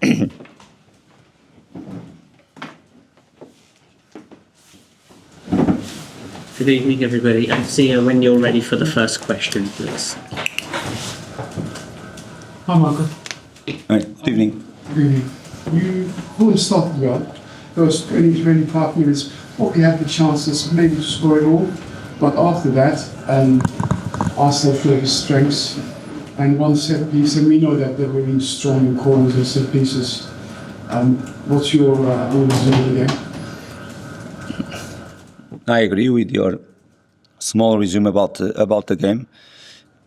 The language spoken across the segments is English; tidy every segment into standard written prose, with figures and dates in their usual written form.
Good evening, everybody. And see when you're ready for the first question, please. Hi, Marco. Hi, good evening. Good evening. You couldn't start well. Those 25 minutes, probably had the chances maybe to score it all, but after that, Arsenal showed his strengths and one set piece, and we know that they're really strong in corners and set pieces. What's your resume of the game? I agree with your small resume about the game.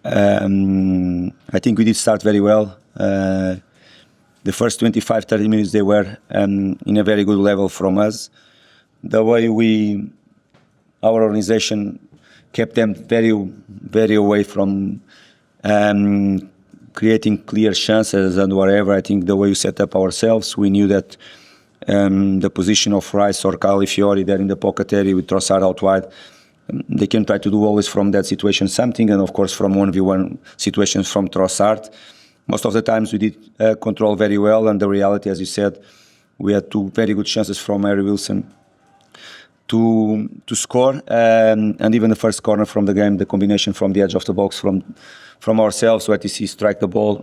I think we did start very well. The first 25-30 minutes they were in a very good level from us. The way our organization kept them very away from creating clear chances and whatever. I think the way we set up ourselves, we knew that the position of Rice or Calafiori there in the pocket area with Trossard out wide, they can try to do always from that situation something, and of course from 1v1 situations from Trossard. Most of the times we did control very well, and the reality, as you said, we had two very good chances from Harry Wilson to score, and even the first corner from the game, the combination from the edge of the box from ourselves, where TC strike the ball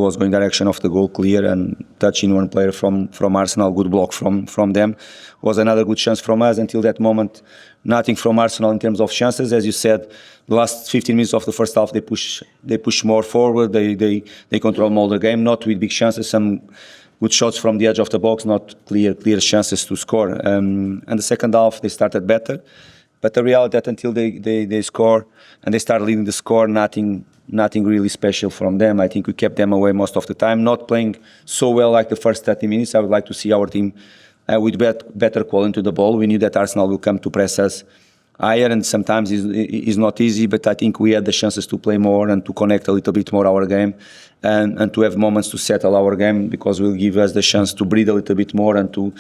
was going direction of the goal clear and touching one player from Arsenal, good block from them, was another good chance from us. Until that moment, nothing from Arsenal in terms of chances. As you said, the last 15 minutes of the first half, they push more forward, they control more the game, not with big chances, some good shots from the edge of the box, not clear chances to score. And the second half, they started better. But the reality that until they score and they start leading the score, nothing really special from them. I think we kept them away most of the time, not playing so well like the first 30 minutes. I would like to see our team with better quality to the ball. We knew that Arsenal will come to press us higher, and sometimes it's not easy, but I think we had the chances to play more and to connect a little bit more our game and to have moments to settle our game, because it will give us the chance to breathe a little bit more and to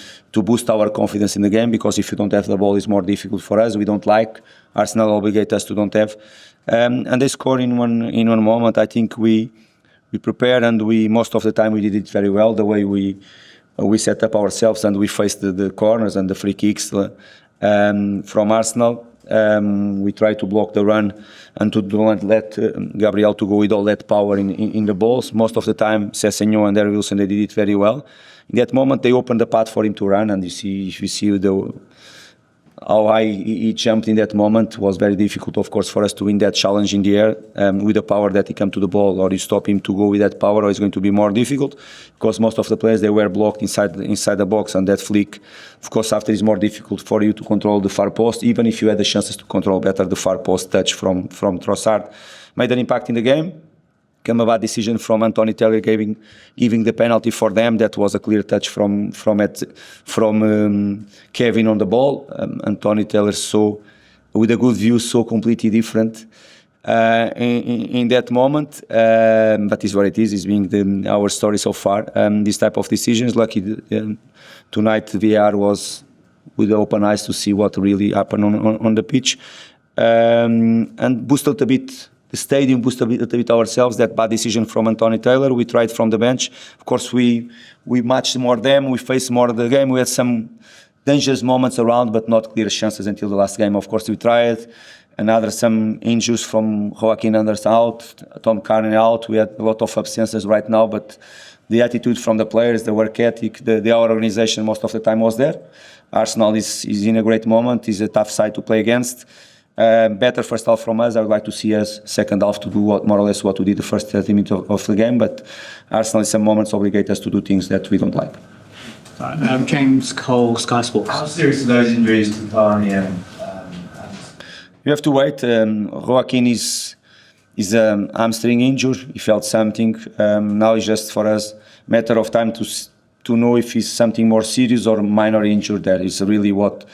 boost our confidence in the game, because if you don't have the ball, it's more difficult for us. We don't like. Arsenal obligate us to don't have. And they score in one moment. I think we prepared, and most of the time we did it very well, the way we set up ourselves and we faced the corners and the free kicks from Arsenal. We try to block the run and to don't let Gabriel to go with all that power in the balls. Most of the time, Sessegnon and Harry Wilson, they did it very well. In that moment, they opened the path for him to run, and if you see how high he jumped in that moment, was very difficult, of course, for us to win that challenge in the air with the power that he came to the ball, or you stop him to go with that power, or it's going to be more difficult, because most of the players, they were blocked inside the box, and that flick, of course, after is more difficult for you to control the far post, even if you had the chances to control better the far post touch from Trossard. Made an impact in the game. Came a bad decision from Anthony Taylor giving the penalty for them. That was a clear touch from Kevin on the ball. Anthony Taylor saw with a good view, so completely different in that moment. But it's what it is. It's being our story so far. This type of decisions. Lucky tonight, VR was with open eyes to see what really happened on the pitch, and boosted a bit. The stadium boosted a bit ourselves. That bad decision from Anthony Taylor. We tried from the bench. Of course, we matched more them. We faced more of the game. We had some dangerous moments around, but not clear chances until the last game. Of course, we tried. Some injuries from Joaquin Andersen out, Tom Cairney out. We had a lot of absences right now, but the attitude from the players, the work ethic, our organization most of the time was there. Arsenal is in a great moment. It's a tough side to play against. Better first half from us. I would like to see us second half to do more or less what we did the first 30 minutes of the game, but Arsenal in some moments obligate us to do things that we don't like. James Cole, Sky Sports. How serious are those injuries to Cairney? You have to wait. Joaquin is an hamstring injury. He felt something. Now it's just for us matter of time to know if it's something more serious or minor injury. That is really what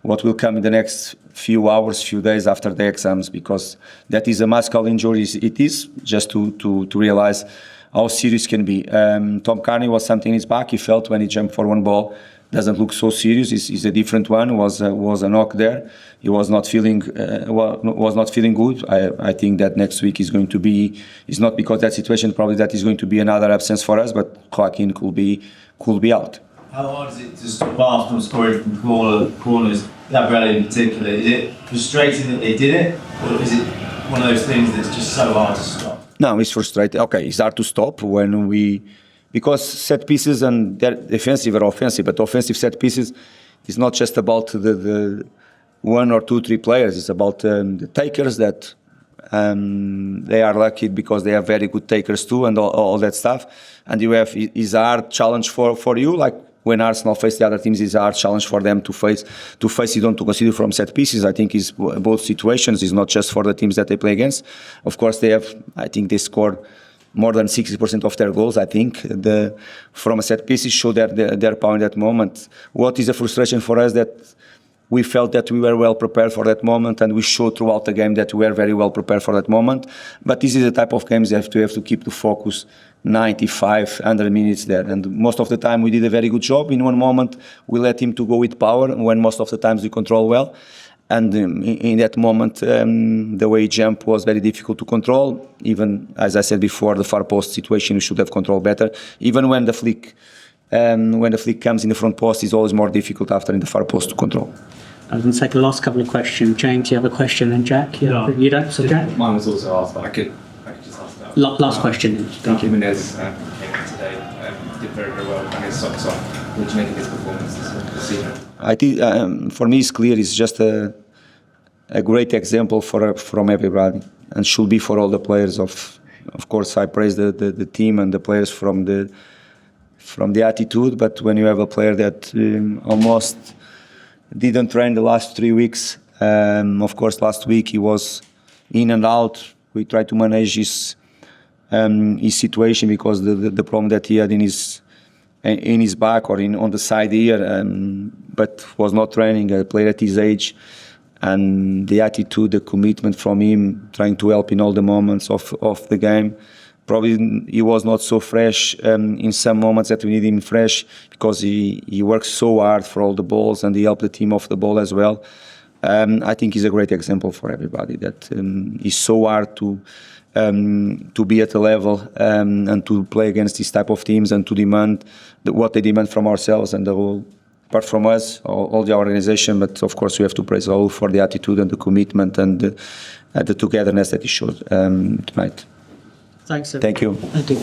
will come in the next few hours, few days after the exams, because that is a muscular injury. It is just to realize how serious can be. Tom Cairney was something in his back. He felt when he jumped for one ball, doesn't look so serious. It's a different one. Was a knock there. He was not feeling good. I think that next week is going to be. It's not because that situation. Probably that is going to be another absence for us. But Joaquin could be out. How hard is it to stop Arsenal scoring from corners? Gabriel in particular. Is it frustrating that they did it, or is it one of those things that's just so hard to stop? No, it's frustrating. Okay, it's hard to stop because set pieces and they're defensive or offensive, but offensive set pieces is not just about the 1 or 2, 3 players. It's about the takers that they are lucky because they are very good takers too, and all that stuff. And you have is a hard challenge for you, like when Arsenal face the other teams, is a hard challenge for them to face. You don't to consider from set pieces. I think is both situations. It's not just for the teams that they play against. Of course, I think they score more than 60% of their goals. I think from a set pieces show their power in that moment. What is a frustration for us that we felt that we were well prepared for that moment, and we showed throughout the game that we were very well prepared for that moment. But this is the type of games you have to keep the focus 95, 100 minutes there. And most of the time we did a very good job. In one moment we let him to go with power, when most of the times we control well. And in that moment, the way he jumped was very difficult to control. Even, as I said before, the far post situation we should have controlled better. Even when the flick comes in the front post, it's always more difficult after in the far post to control. I was going to take the last couple of questions. James, you have a question, and Jack? No. You don't? So Jack? Mine was also asked, but I could just ask that. Last question. Thank you. Jimenez came in today, did very, very well, and his socks off. What did you make of his performance this season? I think for me it's clear. It's just a great example from everybody, and should be for all the players. Of course, I praise the team and the players from the attitude. But when you have a player that almost didn't train the last 3 weeks, of course, last week he was in and out. We tried to manage his situation because the problem that he had in his back or on the side here, but was not training. A player at his age, and the attitude, the commitment from him, trying to help in all the moments of the game. Probably he was not so fresh in some moments that we need him fresh, because he works so hard for all the balls, and he helped the team off the ball as well. I think he's a great example for everybody, that he's so hard to be at a level and to play against this type of teams, and to demand what they demand from ourselves and the whole, apart from us, all the organization. But of course we have to praise Raul for the attitude and the commitment and the togetherness that he showed tonight. Thanks. Thank you. Thank you.